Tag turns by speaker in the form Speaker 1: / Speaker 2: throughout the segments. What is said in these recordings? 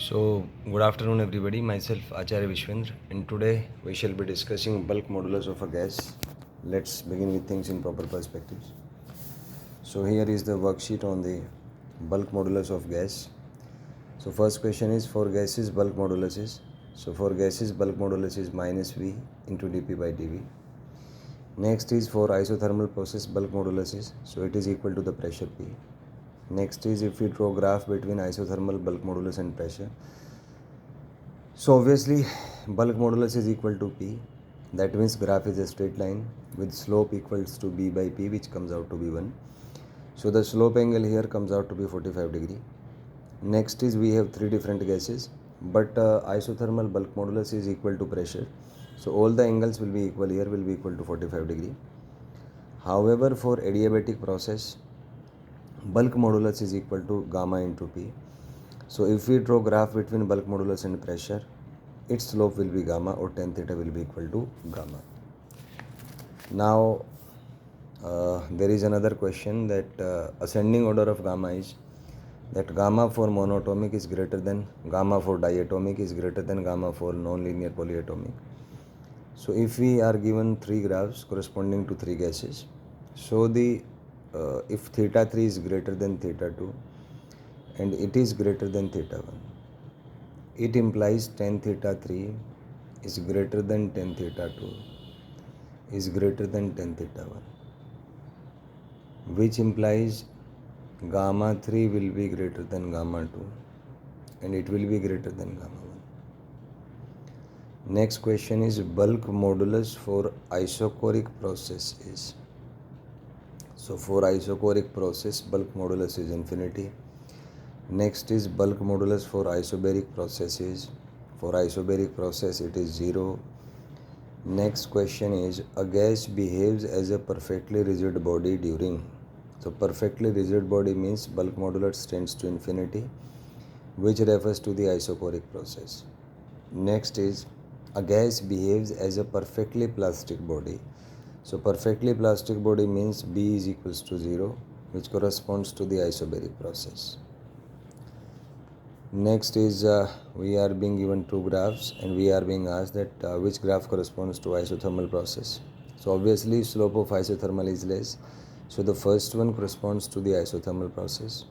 Speaker 1: So, good afternoon, everybody. Myself, Acharya Vishvendra, and today we shall be discussing bulk modulus of a gas. Let's begin with things in proper perspectives. So, here is the worksheet on the bulk modulus of gas. So, first question is for gases, bulk modulus is. So, for gases, bulk modulus is minus V into dP by dV. Next is for isothermal process, bulk modulus is. So, it is equal to the pressure P. Next is if we draw graph between isothermal bulk modulus and pressure. So obviously bulk modulus is equal to P. That means graph is a straight line with slope equals to B by P, which comes out to be 1. So the slope angle here comes out to be 45 degree. Next is we have three different gases, but isothermal bulk modulus is equal to pressure. So all the angles will be equal here, will be equal to 45 degree. However, for adiabatic process, bulk modulus is equal to gamma into P. So if we draw graph between bulk modulus and pressure, its slope will be gamma, or tan theta will be equal to gamma. Now there is another question that ascending order of gamma is that gamma for monatomic is greater than gamma for diatomic is greater than gamma for non-linear polyatomic. So if we are given three graphs corresponding to three gases, so the if theta 3 is greater than theta 2 and it is greater than theta 1, it implies tan theta 3 is greater than tan theta 2 is greater than tan theta 1, which implies gamma 3 will be greater than gamma 2 and it will be greater than gamma 1. Next question is bulk modulus for isochoric process is. So for isochoric process, bulk modulus is infinity. Next is bulk modulus for isobaric processes. For isobaric process it is 0. Next question is a gas behaves as a perfectly rigid body during. So perfectly rigid body means bulk modulus tends to infinity, which refers to the isochoric process. Next is a gas behaves as a perfectly plastic body. So perfectly plastic body means B is equals to 0, which corresponds to the isobaric process. Next is we are being given two graphs and we are being asked that which graph corresponds to isothermal process. So obviously slope of isothermal is less. So the first one corresponds to the isothermal process.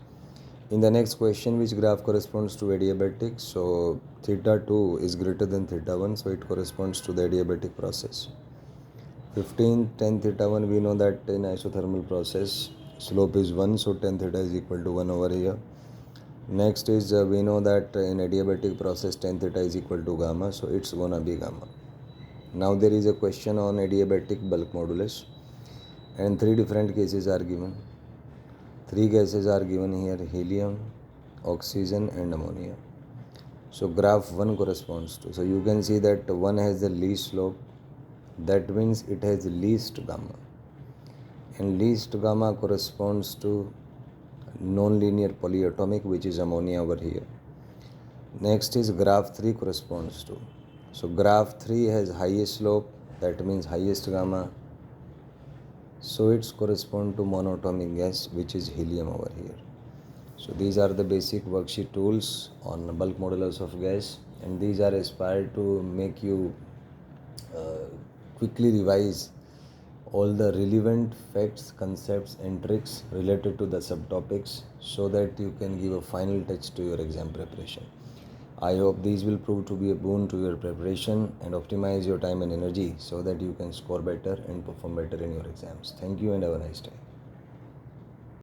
Speaker 1: In the next question, which graph corresponds to adiabatic? So theta 2 is greater than theta 1, so it corresponds to the adiabatic process. 15 tan theta 1, we know that in isothermal process slope is 1, so tan theta is equal to 1 over here. Next is we know that in adiabatic process tan theta is equal to gamma, so it's gonna be gamma. Now there is a question on adiabatic bulk modulus and three different cases are given. Three gases are given here: helium, oxygen and ammonia. So graph 1 corresponds to, so you can see that 1 has the least slope, that means it has least gamma, and least gamma corresponds to non-linear polyatomic, which is ammonia over here. Next is graph 3 corresponds to, so graph 3 has highest slope, that means highest gamma, so it's correspond to monatomic gas, which is helium over here. So these are the basic worksheet tools on bulk modulus of gas, and these are aspired to make you quickly revise all the relevant facts, concepts and tricks related to the subtopics so that you can give a final touch to your exam preparation. I hope these will prove to be a boon to your preparation and optimize your time and energy so that you can score better and perform better in your exams. Thank you and have a nice day.